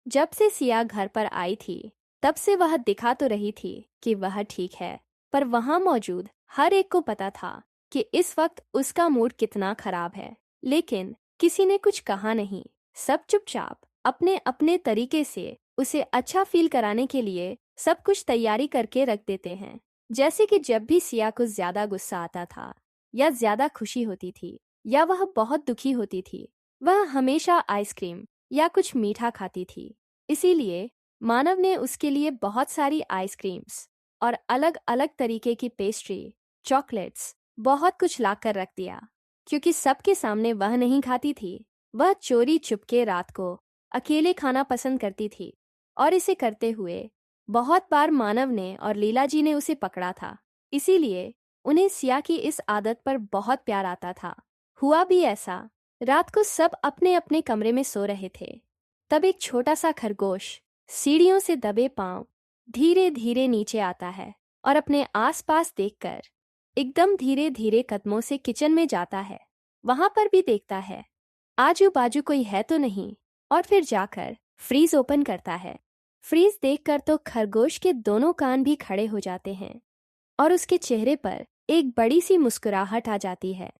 जब से सिया घर पर आई थी, तब से वह दिखा तो रही थी कि वह ठीक है, पर वहां मौजूद हर एक को पता था कि इस वक्त उसका मूड कितना खराब है। लेकिन किसी ने कुछ कहा नहीं। सब चुपचाप अपने अपने तरीके से उसे अच्छा फील कराने के लिए सब कुछ तैयारी करके रख देते हैं। जैसे कि जब भी सिया को ज्यादा गुस्सा आता था, या ज्यादा खुशी होती थी, या वह बहुत दुखी होती थी, वह हमेशा आइसक्रीम या कुछ मीठा खाती थी। इसीलिए मानव ने उसके लिए बहुत सारी आइसक्रीम्स और अलग अलग तरीके की पेस्ट्री, चॉकलेट्स, बहुत कुछ लाकर रख दिया। क्योंकि सबके सामने वह नहीं खाती थी, वह चोरी चुपके रात को अकेले खाना पसंद करती थी। और इसे करते हुए बहुत बार मानव ने और लीला जी ने उसे पकड़ा था। इसीलिए उन्हें सिया की इस आदत पर बहुत प्यार आता था। हुआ भी ऐसा, रात को सब अपने अपने कमरे में सो रहे थे। तब एक छोटा सा खरगोश सीढ़ियों से दबे पांव धीरे धीरे नीचे आता है और अपने आसपास देखकर एकदम धीरे धीरे कदमों से किचन में जाता है। वहां पर भी देखता है आजू बाजू कोई है तो नहीं, और फिर जाकर फ्रीज ओपन करता है। फ्रीज देखकर तो खरगोश के दोनों कान भी खड़े हो जाते हैं और उसके चेहरे पर एक बड़ी सी मुस्कुराहट आ जाती है।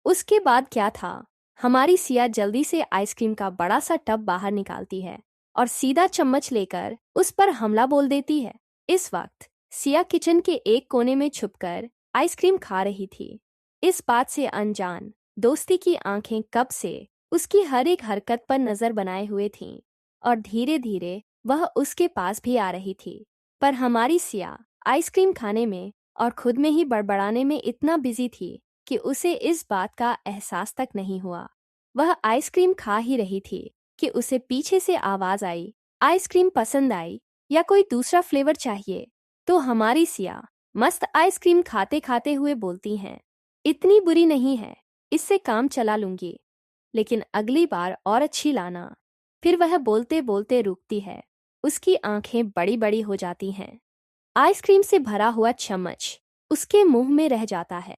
उसके बाद क्या था, हमारी सिया जल्दी से आइसक्रीम का बड़ा सा टब बाहर निकालती है और सीधा चम्मच लेकर उस पर हमला बोल देती है। इस वक्त सिया किचन के एक कोने में छुपकर आइसक्रीम खा रही थी। इस बात से अनजान दोस्ती की आंखें कब से उसकी हर एक हरकत पर नजर बनाए हुए थीं और धीरे धीरे वह उसके पास भी आ रही थी। पर हमारी सिया आइसक्रीम खाने में और खुद में ही बड़बड़ाने में इतना बिजी थी कि उसे इस बात का एहसास तक नहीं हुआ। वह आइसक्रीम खा ही रही थी कि उसे पीछे से आवाज आई, आइसक्रीम पसंद आई या कोई दूसरा फ्लेवर चाहिए? तो हमारी सिया मस्त आइसक्रीम खाते खाते हुए बोलती हैं, इतनी बुरी नहीं है, इससे काम चला लूंगी, लेकिन अगली बार और अच्छी लाना। फिर वह बोलते बोलते रुकती है। उसकी आंखें बड़ी बड़ी हो जाती हैं। आइसक्रीम से भरा हुआ चम्मच उसके मुंह में रह जाता है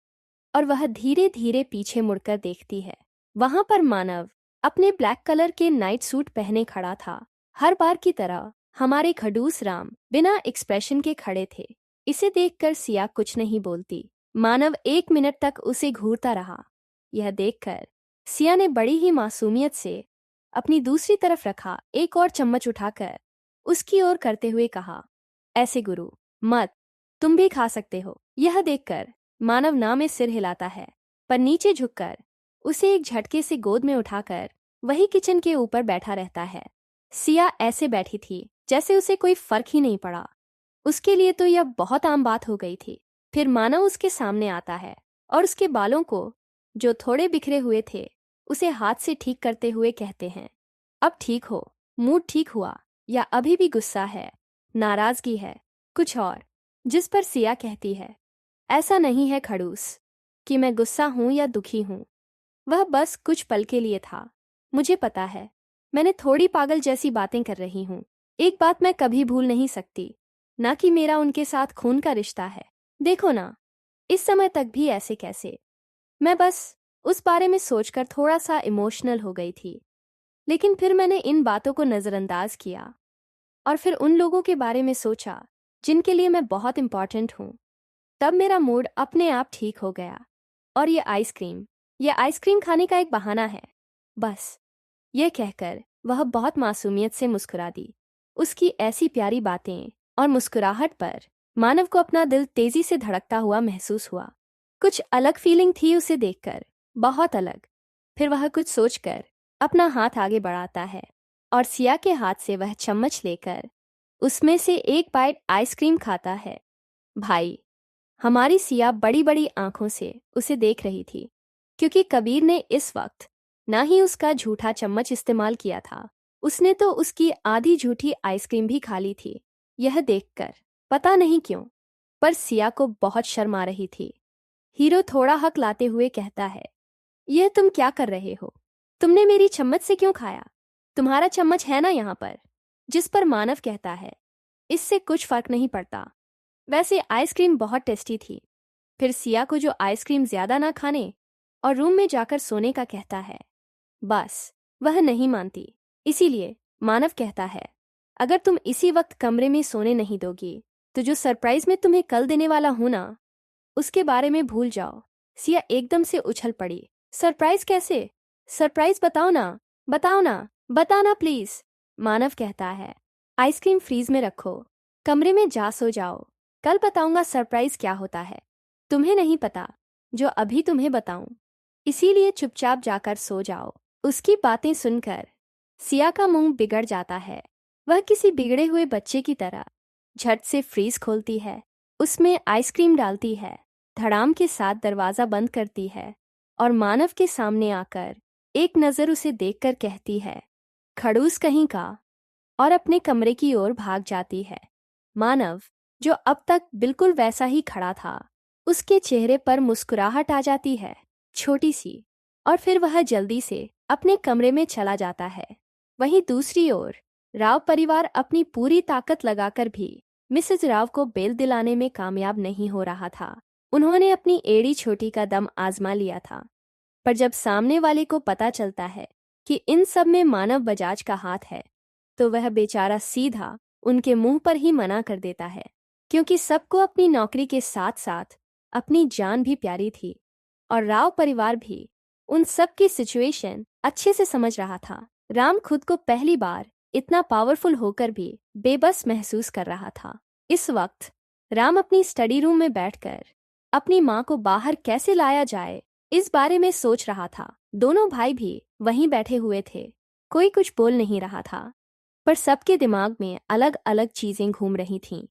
और वह धीरे धीरे पीछे मुड़कर देखती है। वहां पर मानव अपने ब्लैक कलर के नाइट सूट पहने खड़ा था। हर बार की तरह हमारे खडूस राम बिना एक्सप्रेशन के खड़े थे। इसे देखकर सिया कुछ नहीं बोलती। मानव 1 मिनट तक उसे घूरता रहा। यह देखकर सिया ने बड़ी ही मासूमियत से अपनी दूसरी तरफ रखा एक और चम्मच उठाकर उसकी ओर करते हुए कहा, ऐसे गुरु मत, तुम भी खा सकते हो। यह देखकर मानव ना में सिर हिलाता है, पर नीचे झुककर उसे एक झटके से गोद में उठाकर वही किचन के ऊपर बैठा रहता है। सिया ऐसे बैठी थी जैसे उसे कोई फर्क ही नहीं पड़ा। उसके लिए तो यह बहुत आम बात हो गई थी। फिर मानव उसके सामने आता है और उसके बालों को, जो थोड़े बिखरे हुए थे, उसे हाथ से ठीक करते हुए कहते हैं, अब ठीक हो? मूड ठीक हुआ या अभी भी गुस्सा है, नाराजगी है, कुछ और? जिस पर सिया कहती है, ऐसा नहीं है खड़ूस कि मैं गुस्सा हूं या दुखी हूं, वह बस कुछ पल के लिए था। मुझे पता है मैंने थोड़ी पागल जैसी बातें कर रही हूं। एक बात मैं कभी भूल नहीं सकती, ना कि मेरा उनके साथ खून का रिश्ता है। देखो ना, इस समय तक भी ऐसे कैसे। मैं बस उस बारे में सोचकर थोड़ा सा इमोशनल हो गई थी, लेकिन फिर मैंने इन बातों को नज़रअंदाज किया और फिर उन लोगों के बारे में सोचा जिनके लिए मैं बहुत इंपॉर्टेंट हूँ। तब मेरा मूड अपने आप ठीक हो गया। और ये आइसक्रीम खाने का एक बहाना है, बस। यह कहकर वह बहुत मासूमियत से मुस्कुरा दी। उसकी ऐसी प्यारी बातें और मुस्कुराहट पर मानव को अपना दिल तेजी से धड़कता हुआ महसूस हुआ। कुछ अलग फीलिंग थी उसे देखकर, बहुत अलग। फिर वह कुछ सोचकर अपना हाथ आगे बढ़ाता है और सिया के हाथ से वह चम्मच लेकर उसमें से एक बाइट आइसक्रीम खाता है। भाई, हमारी सिया बड़ी बड़ी आंखों से उसे देख रही थी, क्योंकि कबीर ने इस वक्त ना ही उसका झूठा चम्मच इस्तेमाल किया था, उसने तो उसकी आधी झूठी आइसक्रीम भी खा ली थी। यह देखकर पता नहीं क्यों, पर सिया को बहुत शर्म आ रही थी। हीरो थोड़ा हक लाते हुए कहता है, यह तुम क्या कर रहे हो? तुमने मेरी चम्मच से क्यों खाया? तुम्हारा चम्मच है ना यहाँ पर? जिस पर मानव कहता है, इससे कुछ फर्क नहीं पड़ता, वैसे आइसक्रीम बहुत टेस्टी थी। फिर सिया को जो आइसक्रीम ज्यादा ना खाने और रूम में जाकर सोने का कहता है, बस वह नहीं मानती। इसीलिए मानव कहता है, अगर तुम इसी वक्त कमरे में सोने नहीं दोगी तो जो सरप्राइज मैं तुम्हें कल देने वाला हूं ना, उसके बारे में भूल जाओ। सिया एकदम से उछल पड़ी। सरप्राइज कैसे? सरप्राइज बताओ ना, बताओ ना, बताना प्लीज। मानव कहता है, आइसक्रीम फ्रीज में रखो, कमरे में जा सो जाओ, कल बताऊंगा सरप्राइज क्या होता है। तुम्हें नहीं पता जो अभी तुम्हें बताऊं, इसीलिए चुपचाप जाकर सो जाओ। उसकी बातें सुनकर सिया का मुंह बिगड़ जाता है। वह किसी बिगड़े हुए बच्चे की तरह झट से फ्रीज खोलती है, उसमें आइसक्रीम डालती है, धड़ाम के साथ दरवाजा बंद करती है और मानव के सामने आकर एक नज़र उसे देखकर कहती है, खड़ूस कहीं का, और अपने कमरे की ओर भाग जाती है। मानव, जो अब तक बिल्कुल वैसा ही खड़ा था, उसके चेहरे पर मुस्कुराहट आ जाती है, छोटी सी, और फिर वह जल्दी से अपने कमरे में चला जाता है। वहीं दूसरी ओर राव परिवार अपनी पूरी ताकत लगाकर भी मिसेज राव को बेल दिलाने में कामयाब नहीं हो रहा था। उन्होंने अपनी एड़ी छोटी का दम आजमा लिया था, पर जब सामने वाले को पता चलता है कि इन सब में मानव बजाज का हाथ है, तो वह बेचारा सीधा उनके मुंह पर ही मना कर देता है, क्योंकि सबको अपनी नौकरी के साथ साथ अपनी जान भी प्यारी थी और राव परिवार भी उन सब की सिचुएशन अच्छे से समझ रहा था। राम खुद को पहली बार इतना पावरफुल होकर भी बेबस महसूस कर रहा था। इस वक्त राम अपनी स्टडी रूम में बैठकर अपनी माँ को बाहर कैसे लाया जाए इस बारे में सोच रहा था। दोनों भाई भी वहीं बैठे हुए थे, कोई कुछ बोल नहीं रहा था, पर सबके दिमाग में अलग अलग चीजें घूम रही थीं।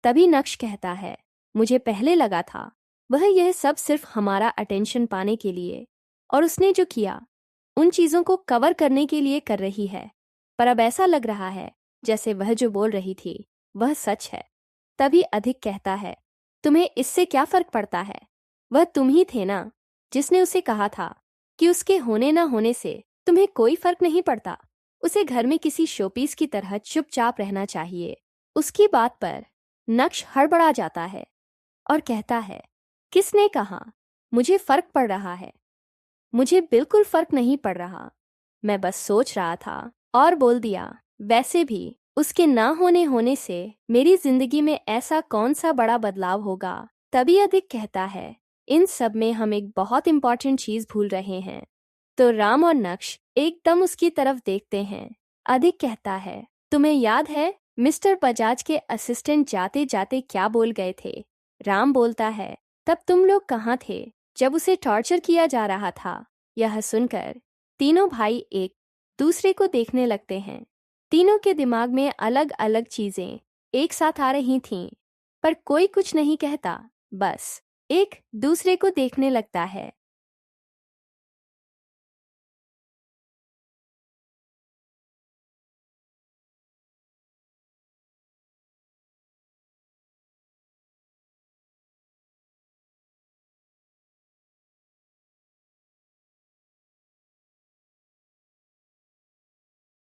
तभी नक्श कहता है, मुझे पहले लगा था वह यह सब सिर्फ हमारा अटेंशन पाने के लिए और उसने जो किया उन चीजों को कवर करने के लिए कर रही है, पर अब ऐसा लग रहा है जैसे वह जो बोल रही थी वह सच है। तभी अधिक कहता है, तुम्हें इससे क्या फर्क पड़ता है? वह तुम ही थे ना जिसने उसे कहा था कि उसके होने ना होने से तुम्हें कोई फर्क नहीं पड़ता, उसे घर में किसी शोपीस की तरह चुपचाप रहना चाहिए। उसकी बात पर नक्श हड़बड़ा जाता है और कहता है, किसने कहा मुझे फर्क पड़ रहा है? मुझे बिल्कुल फर्क नहीं पड़ रहा, मैं बस सोच रहा था। और बोल दिया, वैसे भी उसके ना होने से मेरी जिंदगी में ऐसा कौन सा बड़ा बदलाव होगा। तभी अधिक कहता है, इन सब में हम एक बहुत इंपॉर्टेंट चीज भूल रहे हैं। तो राम और नक्श एकदम उसकी तरफ देखते हैं। अधिक कहता है, तुम्हें याद है मिस्टर बजाज के असिस्टेंट जाते जाते क्या बोल गए थे? राम बोलता है, तब तुम लोग कहाँ थे जब उसे टॉर्चर किया जा रहा था? यह सुनकर तीनों भाई एक दूसरे को देखने लगते हैं। तीनों के दिमाग में अलग अलग चीजें एक साथ आ रही थीं, पर कोई कुछ नहीं कहता, बस एक दूसरे को देखने लगता है।